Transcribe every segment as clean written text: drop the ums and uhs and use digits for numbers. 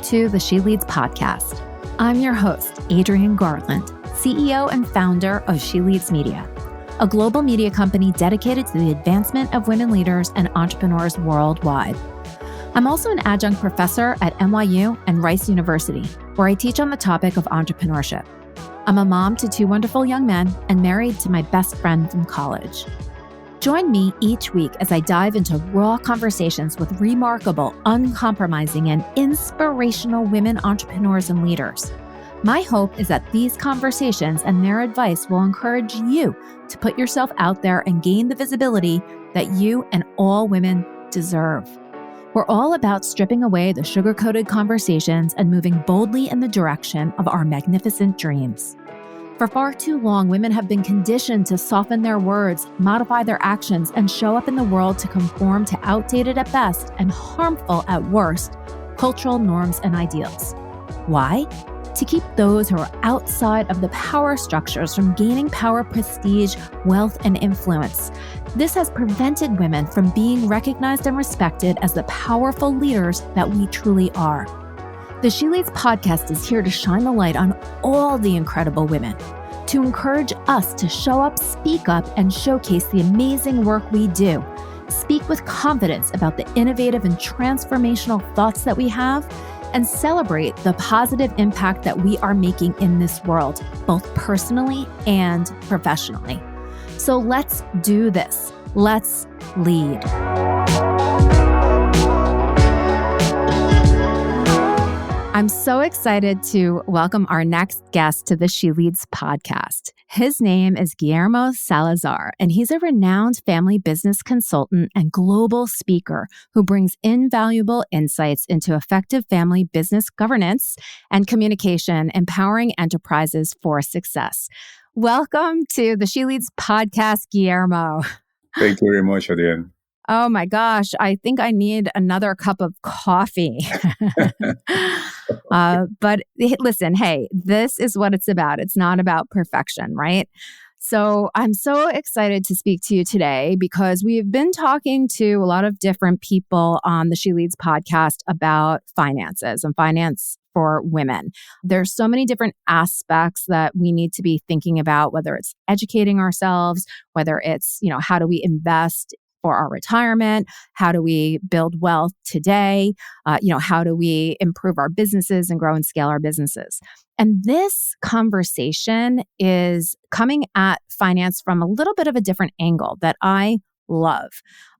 to the She Leads podcast. I'm your host, Adrienne Garland, CEO and founder of She Leads Media, a global media company dedicated to the advancement of women leaders and entrepreneurs worldwide. I'm also an adjunct professor at NYU and Rice University, where I teach on the topic of entrepreneurship. I'm a mom to two wonderful young men and married to my best friend from college. Join me each week as I dive into raw conversations with remarkable, uncompromising, and inspirational women entrepreneurs and leaders. My hope is that these conversations and their advice will encourage you to put yourself out there and gain the visibility that you and all women deserve. We're all about stripping away the sugar-coated conversations and moving boldly in the direction of our magnificent dreams. For far too long, women have been conditioned to soften their words, modify their actions, and show up in the world to conform to outdated at best and harmful at worst cultural norms and ideals. Why? To keep those who are outside of the power structures from gaining power, prestige, wealth, and influence. This has prevented women from being recognized and respected as the powerful leaders that we truly are. The She Leads podcast is here to shine the light on all the incredible women, to encourage us to show up, speak up, and showcase the amazing work we do. Speak with confidence about the innovative and transformational thoughts that we have, and celebrate the positive impact that we are making in this world, both personally and professionally. So let's do this. Let's lead. I'm so excited to welcome our next guest to the She Leads podcast. His name is Guillermo Salazar, and he's a renowned family business consultant and global speaker who brings invaluable insights into effective family business governance and communication, empowering enterprises for success. Welcome to the She Leads podcast, Guillermo. Thank you very much, Adrienne. Oh my gosh, I think I need another cup of coffee. But listen, hey, this is what it's about. It's not about perfection, right? So I'm so excited to speak to you today because we've been talking to a lot of different people on the She Leads podcast about finances and finance for women. There's so many different aspects that we need to be thinking about, whether it's educating ourselves, whether it's, how do we invest for our retirement? How do we build wealth today? How do we improve our businesses and grow and scale our businesses? And this conversation is coming at finance from a little bit of a different angle that I love.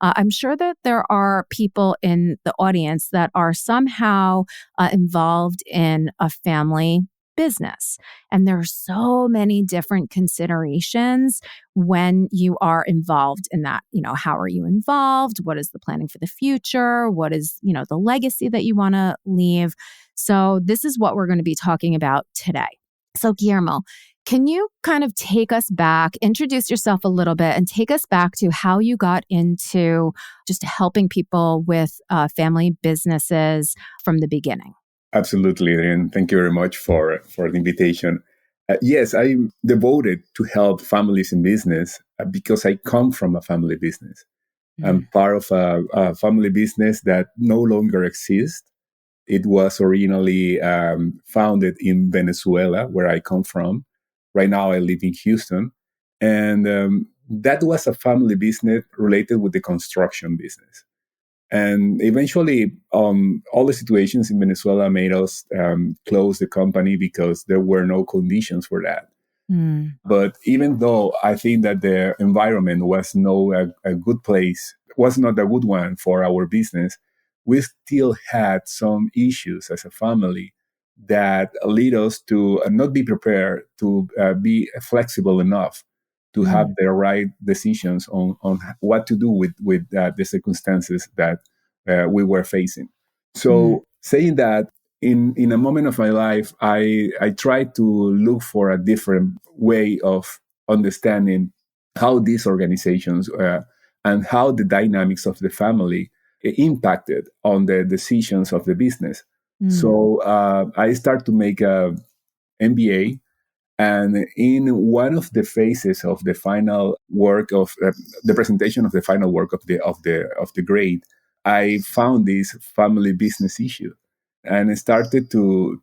I'm sure that there are people in the audience that are somehow involved in a family business. And there are so many different considerations when you are involved in that. How are you involved? What is the planning for the future? What is, the legacy that you want to leave? So this is what we're going to be talking about today. So Guillermo, can you kind of take us back, introduce yourself a little bit and take us back to how you got into just helping people with family businesses from the beginning? Absolutely, and thank you very much for the invitation. Yes, I'm devoted to help families in business because I come from a family business. I'm part of a family business that no longer exists. It was originally founded in Venezuela, where I come from. Right now, I live in Houston. And that was a family business related with the construction business. And eventually, all the situations in Venezuela made us close the company because there were no conditions for that. But even though I think that the environment was not a good place, was not a good one for our business, we still had some issues as a family that lead us to not be prepared to be flexible enough to have the right decisions on what to do with the circumstances that we were facing. So saying that, in a moment of my life, I tried to look for a different way of understanding how these organizations and how the dynamics of the family impacted on the decisions of the business. So I started to make a MBA. And in one of the phases of the final work of the presentation of the final work of the grade, I found this family business issue, and I started to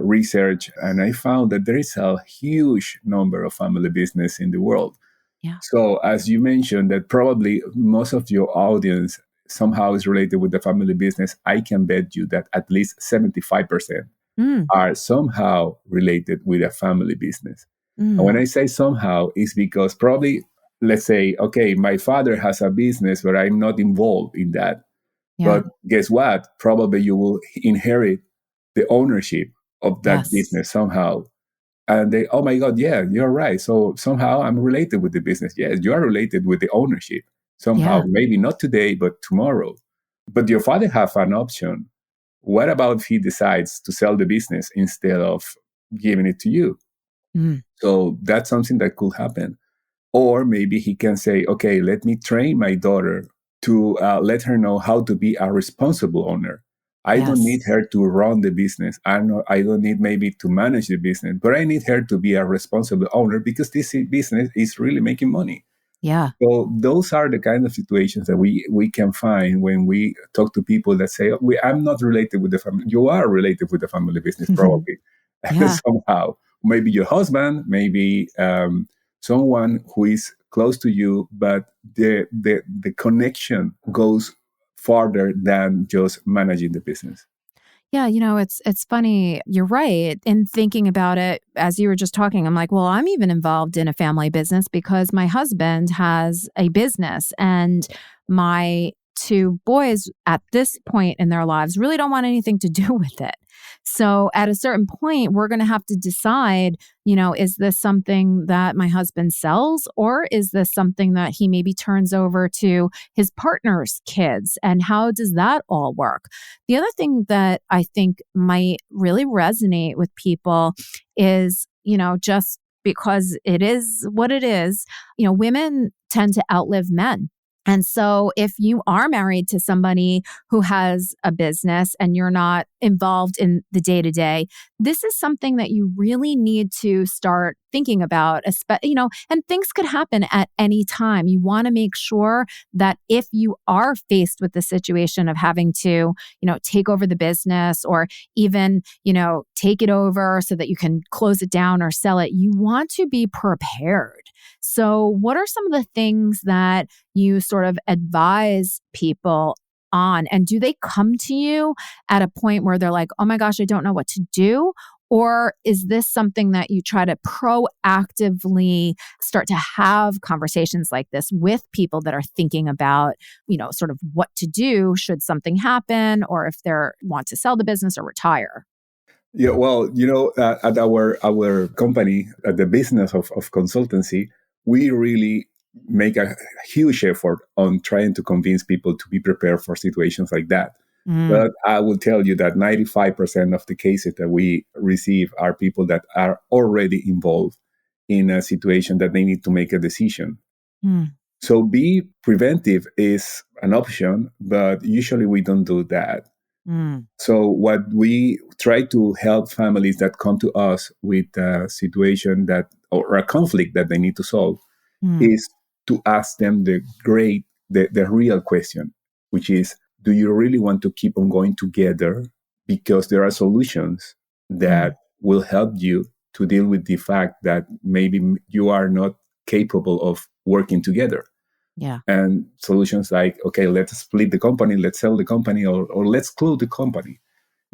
research, and I found that there is a huge number of family business in the world. Yeah. So, as you mentioned, that probably most of your audience somehow is related with the family business. I can bet you that at least 75% Mm, are somehow related with a family business. And when mm, I say somehow, it's because probably, let's say, okay, my father has a business, but I'm not involved in that. yeah. But guess what? Probably you will inherit the ownership of that Yes. business somehow. And they, oh my God, yeah, you're right. So somehow I'm related with the business. Yes, you are related with the ownership somehow. Yeah. Maybe not today, but tomorrow. But your father have an option. What about if he decides to sell the business instead of giving it to you? Mm, So that's something that could happen. Or maybe he can say, okay, let me train my daughter to let her know how to be a responsible owner. I don't yes. need her to run the business. I don't need maybe to manage the business, but I need her to be a responsible owner because this business is really making money. Yeah. So those are the kind of situations that we can find when we talk to people that say, I'm not related with the family. You are related with the family business, probably, Yeah. somehow. Maybe your husband, maybe someone who is close to you, but the connection goes farther than just managing the business. Yeah, it's funny. You're right. In thinking about it, as you were just talking, I'm like, well, I'm even involved in a family business because my husband has a business and my two boys at this point in their lives really don't want anything to do with it. So at a certain point, we're going to have to decide, is this something that my husband sells or is this something that he maybe turns over to his partner's kids? And how does that all work? The other thing that I think might really resonate with people is, just because it is what it is, women tend to outlive men. And so if you are married to somebody who has a business and you're not involved in the day to day, this is something that you really need to start thinking about, and things could happen at any time. You want to make sure that if you are faced with the situation of having to, take over the business or even, take it over so that you can close it down or sell it, you want to be prepared. So, what are some of the things that you sort of advise people on? And do they come to you at a point where they're like, oh my gosh, I don't know what to do? Or is this something that you try to proactively start to have conversations like this with people that are thinking about, sort of what to do should something happen or if they want to sell the business or retire? Yeah, well, at our company, at the business of consultancy, we really make a huge effort on trying to convince people to be prepared for situations like that. Mm, But I will tell you that 95% of the cases that we receive are people that are already involved in a situation that they need to make a decision. mm, So be preventive is an option, but usually we don't do that. mm, So what we try to help families that come to us with a situation that or a conflict that they need to solve mm, is to ask them the real question, which is, do you really want to keep on going together? Because there are solutions that mm. will help you to deal with the fact that maybe you are not capable of working together. Yeah. And solutions like, okay, let's split the company, let's sell the company, or let's close the company.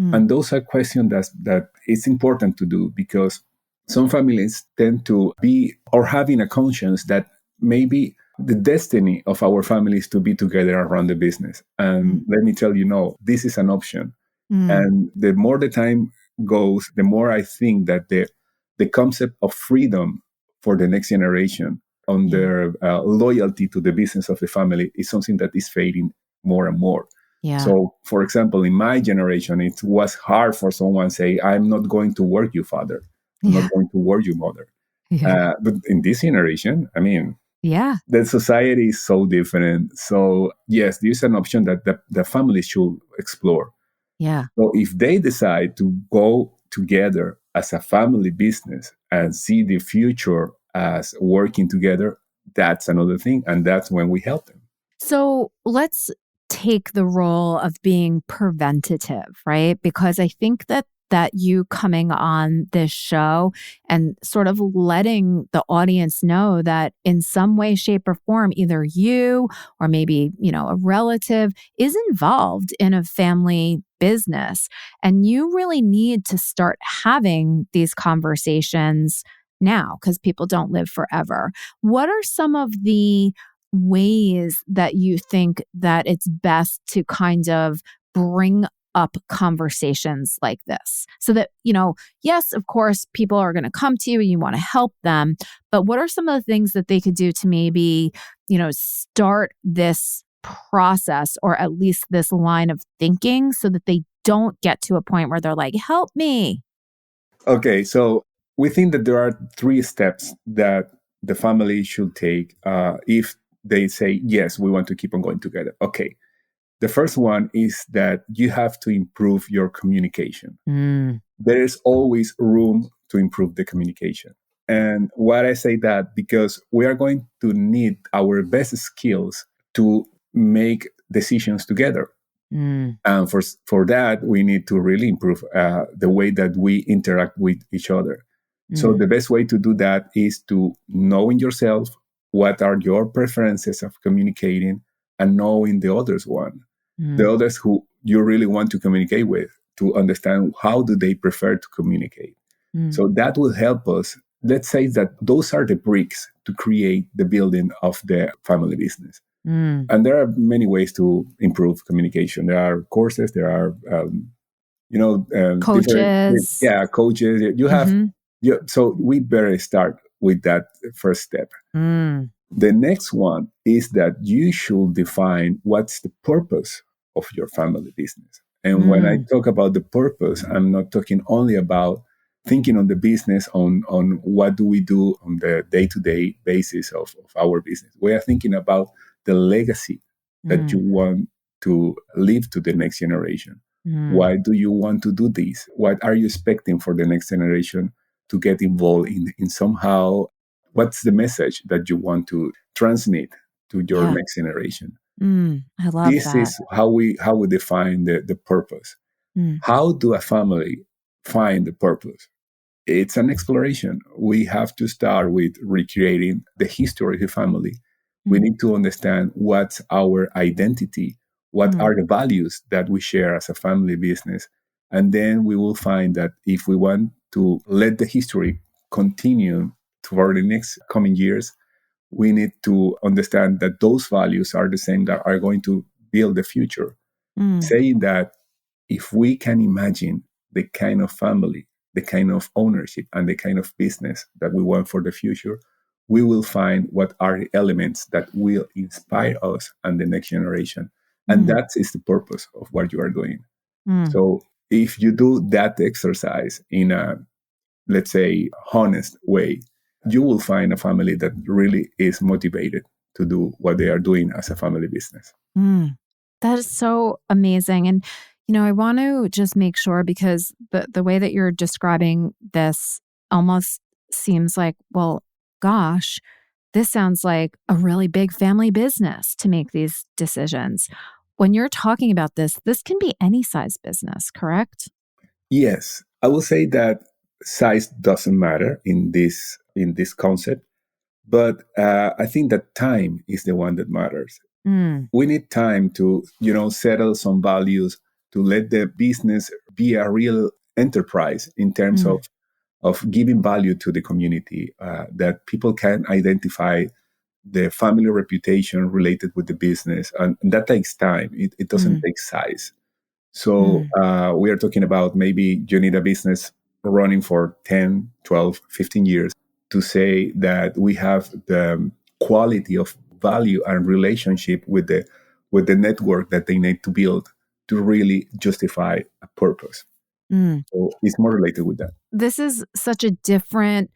Mm, And those are questions that it's important to do because some families tend to be or having a conscience that maybe the destiny of our family is to be together around the business. And mm, let me tell you, no, this is an option. mm, And the more the time goes, the more I think that the concept of freedom for the next generation on yeah. their loyalty to the business of the family is something that is fading more and more. Yeah. So, for example, in my generation, it was hard for someone to say, I'm not going to work you, father. I'm not Yeah. going to work you, mother. Yeah. But in this generation, I mean, Yeah. the society is so different. So, yes, there's an option that the family should explore. Yeah. So if they decide to go together as a family business and see the future as working together, that's another thing. And that's when we help them. So let's take the role of being preventative, right? Because I think that you coming on this show and sort of letting the audience know that in some way, shape, or form, either you or maybe, a relative is involved in a family business. And you really need to start having these conversations now because people don't live forever. What are some of the ways that you think that it's best to kind of bring up conversations like this so that, yes, of course, people are going to come to you and you want to help them. But what are some of the things that they could do to maybe, start this process or at least this line of thinking so that they don't get to a point where they're like, help me? Okay, so we think that there are 3 steps that the family should take if they say, yes, we want to keep on going together. Okay. The first one is that you have to improve your communication. There is always room to improve the communication. And why I say that, because we are going to need our best skills to make decisions together. And for that, we need to really improve the way that we interact with each other. So the best way to do that is to knowing yourself, what are your preferences of communicating, and knowing the others one. The others who you really want to communicate with, to understand how do they prefer to communicate. So that will help us. Let's say that those are the bricks to create the building of the family business. And there are many ways to improve communication. There are courses, there are, coaches. Coaches. You have, so we better start with that first step. The next one is that you should define what's the purpose of your family business. And when I talk about the purpose, I'm not talking only about thinking on the business, on what do we do on the day-to-day basis of our business. We are thinking about the legacy that you want to leave to the next generation. Why do you want to do this? What are you expecting for the next generation to get involved in somehow? What's the message that you want to transmit to your next generation? I love this that. Is how we define the purpose. How do a family find the purpose? It's an exploration. We have to start with recreating the history of the family. We need to understand what's our identity, what are the values that we share as a family business. And then we will find that if we want to let the history continue for the next coming years, we need to understand that those values are the same that are going to build the future. Saying that if we can imagine the kind of family, the kind of ownership, and the kind of business that we want for the future, we will find what are the elements that will inspire us and the next generation. And that is the purpose of what you are doing. So if you do that exercise in a, let's say, honest way, you will find a family that really is motivated to do what they are doing as a family business. That is so amazing. And, I want to just make sure, because the way that you're describing this almost seems like, well, gosh, this sounds like a really big family business to make these decisions. When you're talking about this can be any size business, correct? Yes. I will say that size doesn't matter in this concept, but I think that time is the one that matters. We need time to, settle some values, to let the business be a real enterprise in terms of giving value to the community, that people can identify the family reputation related with the business. And that takes time. It doesn't take size. So we are talking about maybe you need a business running for 10, 12, 15 years to say that we have the quality of value and relationship with the network that they need to build to really justify a purpose. So it's more related with that. This is such a different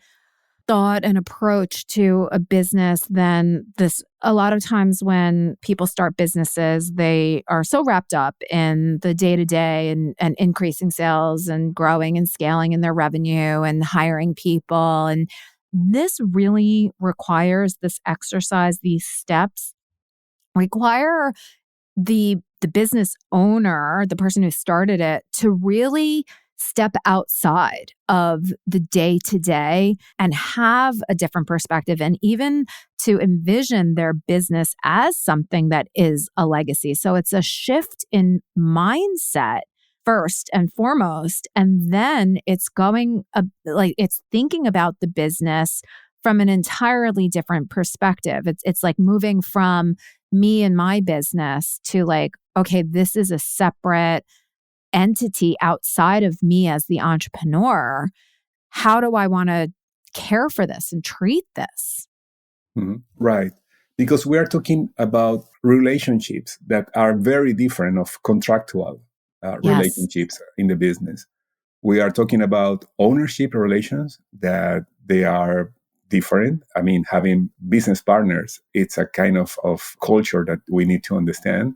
thought and approach to a business than this. A lot of times when people start businesses, they are so wrapped up in the day-to-day and increasing sales and growing and scaling in their revenue and hiring people. And this really requires this exercise, these steps require the business owner, the person who started it, to really step outside of the day to day and have a different perspective, and even to envision their business as something that is a legacy. So it's a shift in mindset first and foremost, and then it's it's thinking about the business from an entirely different perspective. It's like moving from me and my business to like, okay, this is a separate entity outside of me as the entrepreneur. How do I want to care for this and treat this? Right. Because we are talking about relationships that are very different of contractual Yes. relationships in the business. We are talking about ownership relations that they are different. I mean, having business partners, it's a kind of culture that we need to understand,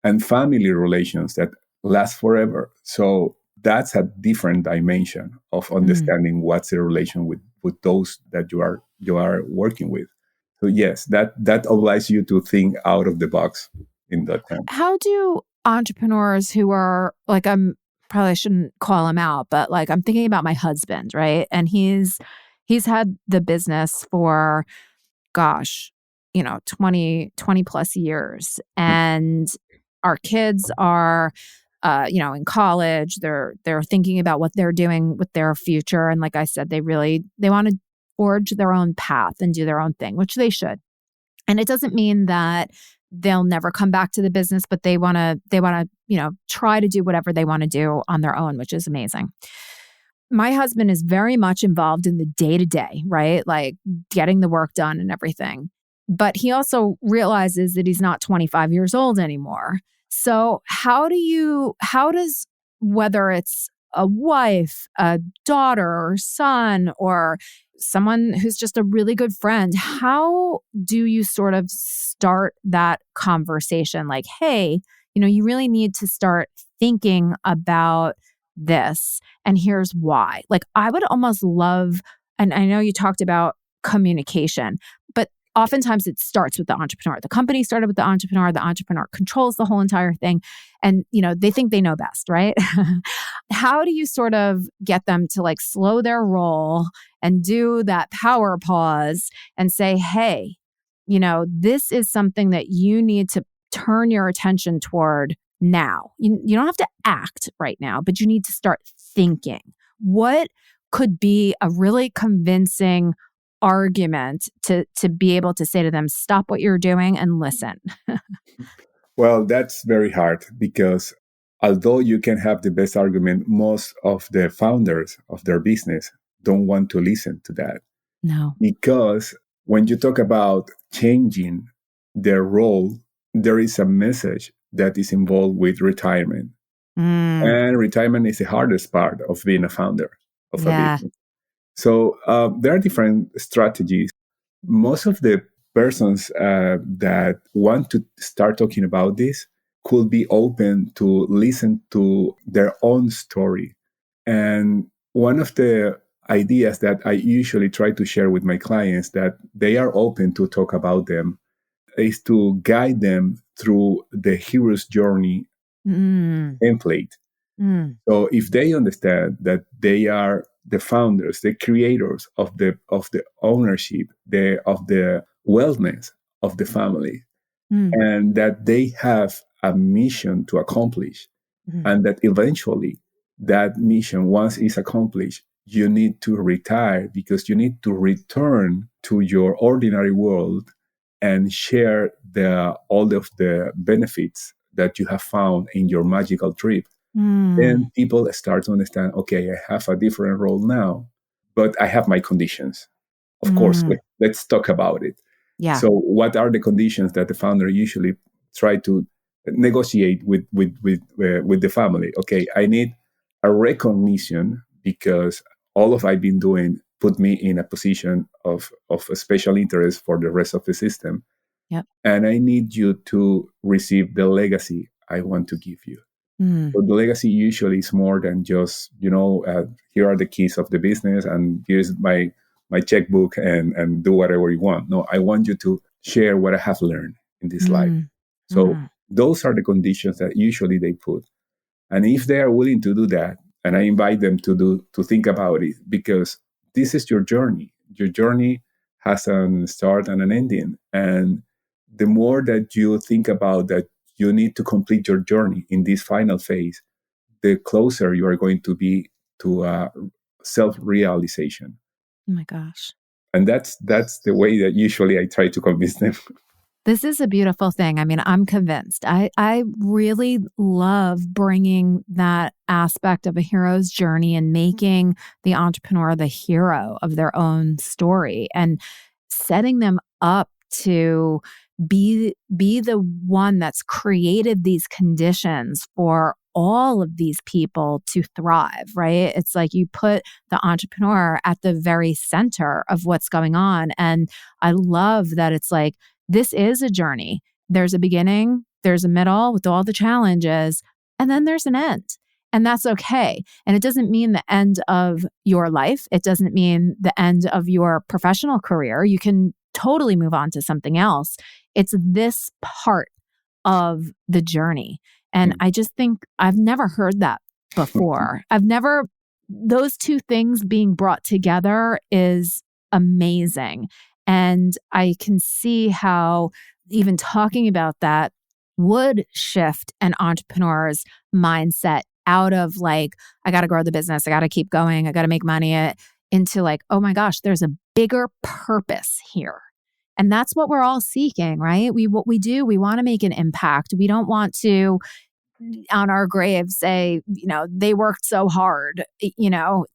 and family relations that last forever. So that's a different dimension of understanding what's the relation with those that you are working with. So yes, that allows you to think out of the box in that term. How do entrepreneurs who are like, I'm probably shouldn't call him out, but like I'm thinking about my husband, right? And he's had the business for, gosh, 20 plus years. And our kids are in college. They're thinking about what they're doing with their future. And like I said, they want to forge their own path and do their own thing, which they should. And it doesn't mean that they'll never come back to the business, but they want to, try to do whatever they want to do on their own, which is amazing. My husband is very much involved in the day to day, right? Like getting the work done and everything. But he also realizes that he's not 25 years old anymore. So how does, whether it's a wife, a daughter or son, or someone who's just a really good friend, how do you sort of start that conversation? Like, hey, you really need to start thinking about this, and here's why. Like, I would almost love, and I know you talked about communication, but oftentimes it starts with the entrepreneur. The company started with the entrepreneur controls the whole entire thing. And, they think they know best, right? How do you sort of get them to like slow their roll and do that power pause and say, hey, this is something that you need to turn your attention toward now. You don't have to act right now, but you need to start thinking. What could be a really convincing argument to be able to say to them, stop what you're doing and listen? Well, that's very hard because although you can have the best argument, most of the founders of their business don't want to listen to that. No. Because when you talk about changing their role, there is a message that is involved with retirement. And retirement is the hardest part of being a founder of a business. So there are different strategies. Most of the persons that want to start talking about this could be open to listen to their own story. And one of the ideas that I usually try to share with my clients that they are open to talk about them is to guide them through the hero's journey template. So if they understand that they are the founders, the creators of the ownership, of the wellness of the family, and that they have a mission to accomplish, and that eventually that mission, once is accomplished, you need to retire because you need to return to your ordinary world and share all of the benefits that you have found in your magical trip. Then people start to understand, okay, I have a different role now, but I have my conditions. Of course, let's talk about it. Yeah. So what are the conditions that the founder usually try to negotiate with the family? Okay, I need a recognition because all of I've been doing put me in a position of a special interest for the rest of the system. Yep. And I need you to receive the legacy I want to give you. So the legacy usually is more than just, here are the keys of the business and here's my checkbook and do whatever you want. No, I want you to share what I have learned in this life. So Those are the conditions that usually they put. And if they are willing to do that, and I invite them to think about it, because this is your journey. Your journey has a start and an ending. And the more that you think about that you need to complete your journey in this final phase, the closer you are going to be to self-realization. Oh my gosh. And that's the way that usually I try to convince them. This is a beautiful thing. I mean, I'm convinced. I really love bringing that aspect of a hero's journey and making the entrepreneur the hero of their own story and setting them up to be the one that's created these conditions for all of these people to thrive, right? It's like you put the entrepreneur at the very center of what's going on. And I love that it's like, this is a journey. There's a beginning, there's a middle with all the challenges, and then there's an end. And that's okay. And it doesn't mean the end of your life. It doesn't mean the end of your professional career. You can totally move on to something else. It's this part of the journey. And I just think I've never heard that before. Those two things being brought together is amazing. And I can see how even talking about that would shift an entrepreneur's mindset out of like, I got to grow the business, I got to keep going, I got to make money, into like, oh my gosh, there's a bigger purpose here. And that's what we're all seeking, right? What we do, we want to make an impact. We don't want to on our grave say, they worked so hard.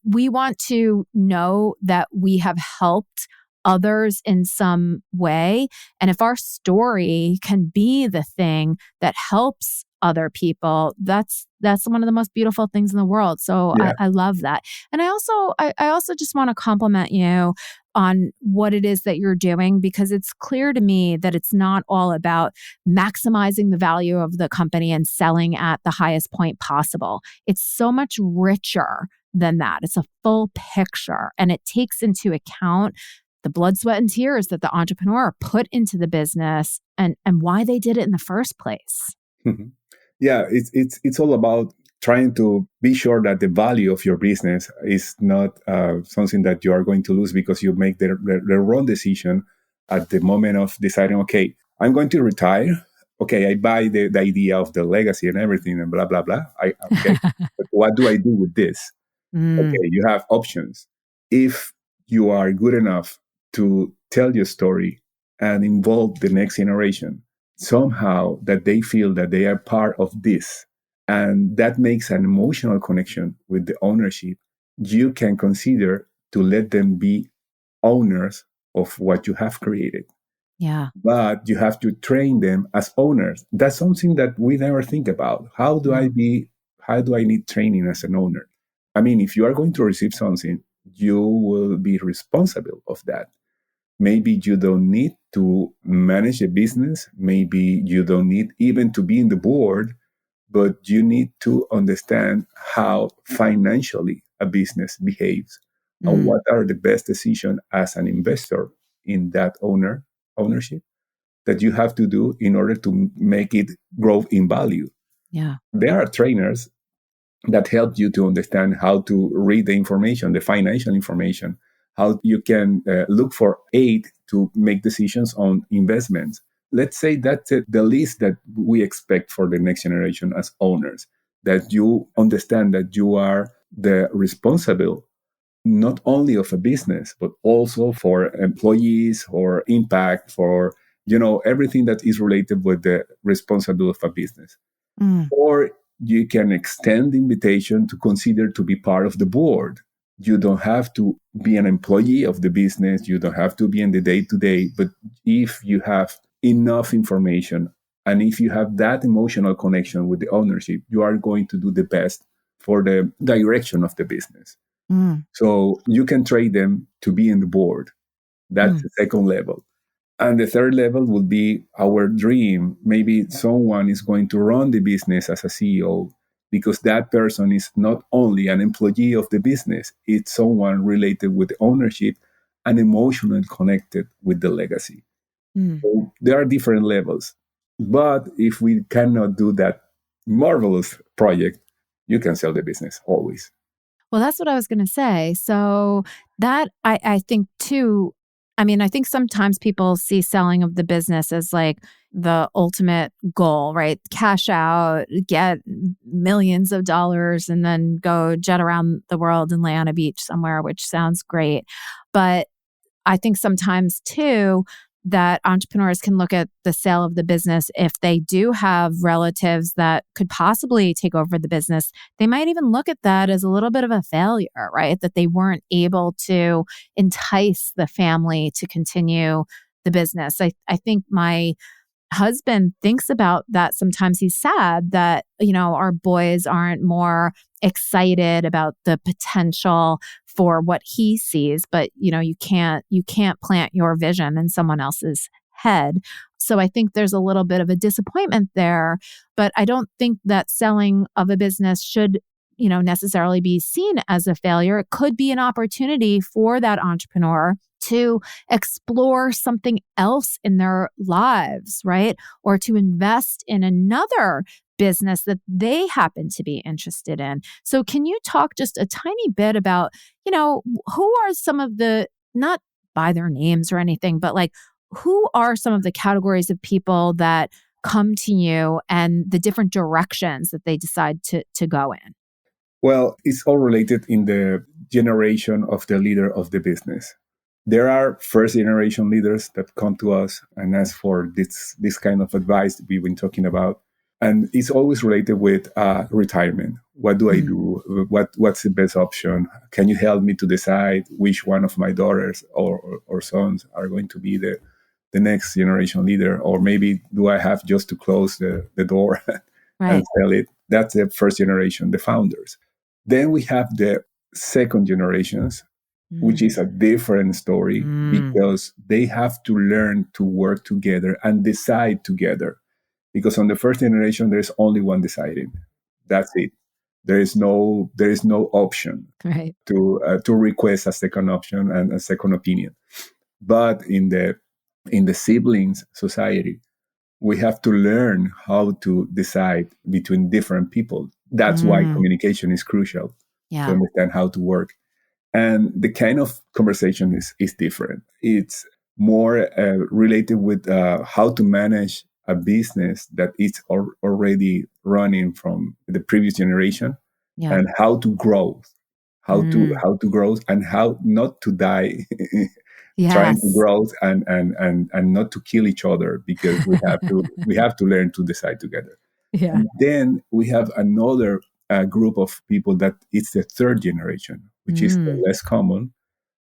We want to know that we have helped others in some way. And if our story can be the thing that helps other people, that's one of the most beautiful things in the world. So Yeah. I love that. And I also just want to compliment you on what it is that you're doing, because it's clear to me that it's not all about maximizing the value of the company and selling at the highest point possible. It's so much richer than that. It's a full picture, and it takes into account the blood, sweat, and tears that the entrepreneur put into the business and why they did it in the first place. Yeah, it's all about trying to be sure that the value of your business is not something that you are going to lose because you make the wrong decision at the moment of deciding, okay, I'm going to retire. Okay, I buy the idea of the legacy and everything and blah, blah, blah. Okay, but what do I do with this? Okay, you have options. If you are good enough to tell your story and involve the next generation, somehow that they feel that they are part of this, and that makes an emotional connection with the ownership, you can consider to let them be owners of what you have created. Yeah. But you have to train them as owners. That's something that we never think about. How do I need training as an owner? I mean, if you are going to receive something, you will be responsible of that. Maybe you don't need to manage a business. Maybe you don't need even to be in the board, but you need to understand how financially a business behaves and what are the best decisions as an investor in that ownership that you have to do in order to make it grow in value. Yeah. There are trainers that help you to understand how to read the information, the financial information, how you can look for aid to make decisions on investments. Let's say that's the least that we expect for the next generation as owners, that you understand that you are the responsible not only of a business, but also for employees or impact, for everything that is related with the responsibility of a business. Or you can extend the invitation to consider to be part of the board. You don't have to be an employee of the business. You don't have to be in the day-to-day. But if you have enough information and if you have that emotional connection with the ownership, you are going to do the best for the direction of the business. So you can trade them to be in the board. That's the second level. And the third level would be our dream. Maybe someone is going to run the business as a CEO, because that person is not only an employee of the business, it's someone related with ownership and emotionally connected with the legacy. So there are different levels. But if we cannot do that marvelous project, you can sell the business always. Well, that's what I was going to say. So that I think too, I mean, I think sometimes people see selling of the business as like the ultimate goal, right? Cash out, get millions of dollars, and then go jet around the world and lay on a beach somewhere, which sounds great. But I think sometimes too that entrepreneurs can look at the sale of the business if they do have relatives that could possibly take over the business. They might even look at that as a little bit of a failure, right? That they weren't able to entice the family to continue the business. I think my husband thinks about that sometimes. He's sad that, our boys aren't more excited about the potential for what he sees, but you can't plant your vision in someone else's head. So I think there's a little bit of a disappointment there, but I don't think that selling of a business should necessarily be seen as a failure. It could be an opportunity for that entrepreneur to explore something else in their lives, right? Or to invest in another business that they happen to be interested in. So can you talk just a tiny bit about, who are some of the, not by their names or anything, but like, who are some of the categories of people that come to you and the different directions that they decide to go in? Well, it's all related in the generation of the leader of the business. There are first generation leaders that come to us and ask for this kind of advice we've been talking about. And it's always related with retirement. What do I do? What's the best option? Can you help me to decide which one of my daughters or sons are going to be the next generation leader? Or maybe do I have just to close the door and sell it? That's the first generation, the founders. Then we have the second generations, which is a different story because they have to learn to work together and decide together. Because on the first generation, there's only one deciding. That's it. There is no option to request a second option and a second opinion. But in the siblings society, we have to learn how to decide between different people. That's why communication is crucial to understand how to work. And the kind of conversation is different. It's more related with how to manage a business that is already running from the previous generation and how to grow, how to grow and how not to die trying to grow and not to kill each other, because we have to learn to decide together. And then we have another group of people that it's the third generation, which is less common.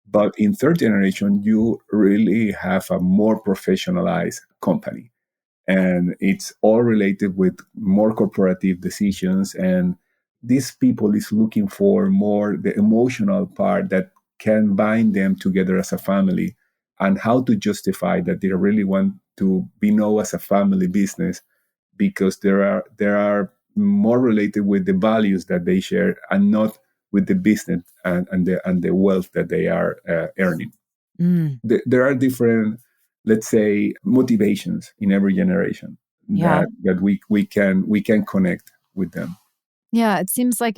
But in third generation, you really have a more professionalized company. And it's all related with more corporative decisions. And these people is looking for more the emotional part that can bind them together as a family, and how to justify that they really want to be known as a family business, because there are more related with the values that they share and not with the business and the wealth that they are earning. There are different, let's say, motivations in every generation that we can connect with them. Yeah, it seems like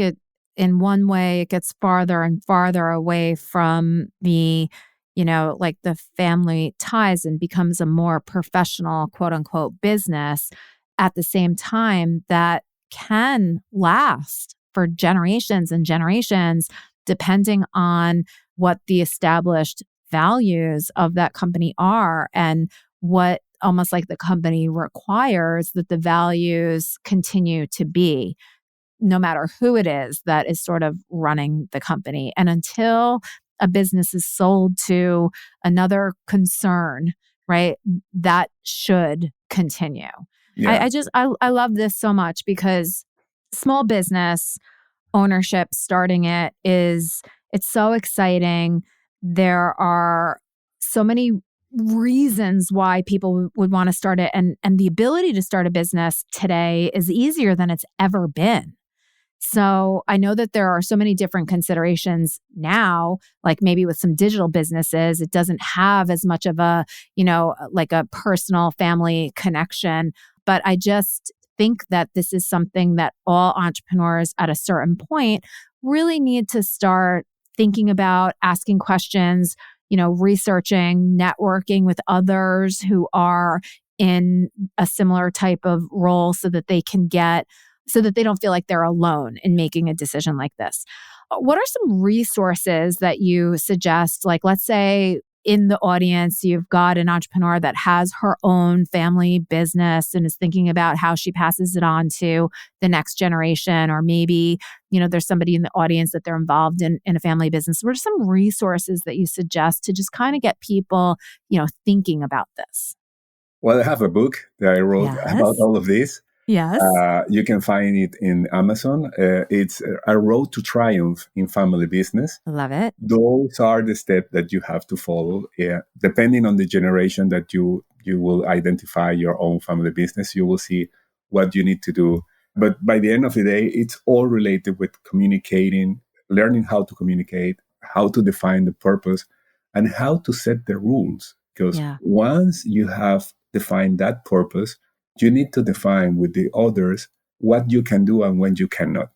in one way, it gets farther and farther away from the, like the family ties and becomes a more professional, quote unquote, business. At the same time, that can last for generations and generations, depending on what the established values of that company are and what almost like the company requires that the values continue to be, no matter who it is that is sort of running the company. And until a business is sold to another concern, right, that should continue. Yeah. I love this so much because small business ownership, starting it's so exciting. There are so many reasons why people would want to start it. And the ability to start a business today is easier than it's ever been. So I know that there are so many different considerations now, like maybe with some digital businesses, it doesn't have as much of a, like a personal family connection. But I just think that this is something that all entrepreneurs at a certain point really need to start thinking about, asking questions, researching, networking with others who are in a similar type of role so that they don't feel like they're alone in making a decision like this. What are some resources that you suggest? Like, let's say in the audience, you've got an entrepreneur that has her own family business and is thinking about how she passes it on to the next generation. Or maybe, there's somebody in the audience that they're involved in a family business. What are some resources that you suggest to just kind of get people, thinking about this? Well, I have a book that I wrote about all of this. Yes. You can find it in Amazon. It's A Road to Triumph in Family Business. I love it. Those are the steps that you have to follow. Depending on the generation that you will identify your own family business, you will see what you need to do. But by the end of the day, it's all related with communicating, learning how to communicate, how to define the purpose, and how to set the rules. Because once you have defined that purpose, you need to define with the others what you can do and when you cannot.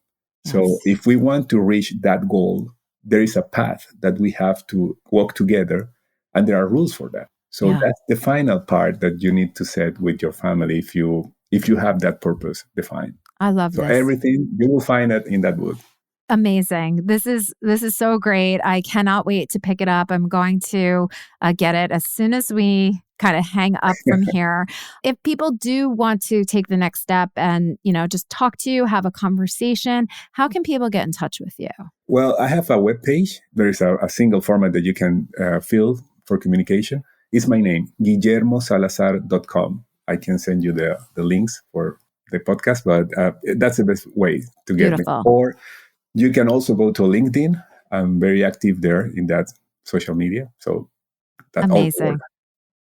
Yes. So if we want to reach that goal, there is a path that we have to walk together, and there are rules for that. So that's the final part that you need to set with your family if you have that purpose defined. I love this. So everything, you will find it in that book. Amazing. This is so great. I cannot wait to pick it up. I'm going to get it as soon as we kind of hang up from here. If people do want to take the next step and, just talk to you, have a conversation, how can people get in touch with you? Well, I have a webpage. There is a single format that you can fill for communication. It's my name, guillermosalazar.com. I can send you the links for the podcast, but that's the best way to get me. Or you can also go to LinkedIn. I'm very active there in that social media. So that's amazing.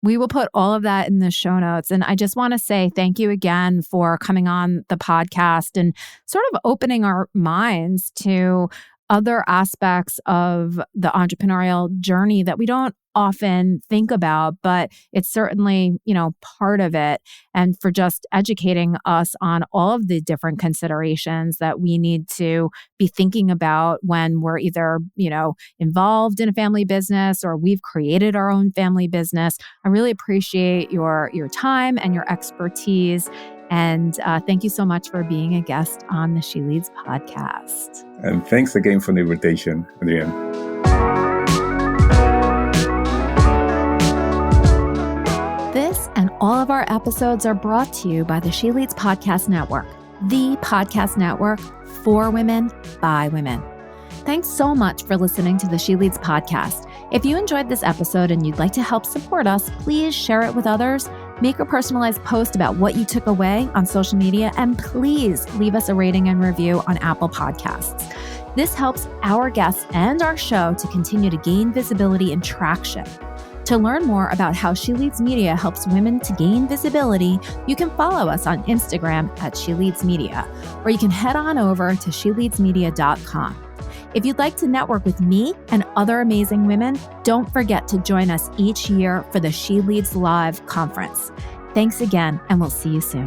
We will put all of that in the show notes. And I just want to say thank you again for coming on the podcast and sort of opening our minds to other aspects of the entrepreneurial journey that we don't often think about, but it's certainly, part of it. And for just educating us on all of the different considerations that we need to be thinking about when we're either, involved in a family business or we've created our own family business. I really appreciate your time and your expertise. And thank you so much for being a guest on the She Leads podcast. And thanks again for the invitation, Adrienne. This and all of our episodes are brought to you by the She Leads Podcast Network, the podcast network for women, by women. Thanks so much for listening to the She Leads podcast. If you enjoyed this episode and you'd like to help support us, please share it with others, make a personalized post about what you took away on social media, and please leave us a rating and review on Apple Podcasts. This helps our guests and our show to continue to gain visibility and traction. To learn more about how She Leads Media helps women to gain visibility, you can follow us on Instagram at She Leads Media, or you can head on over to sheleadsmedia.com. If you'd like to network with me and other amazing women, don't forget to join us each year for the She Leads Live conference. Thanks again, and we'll see you soon.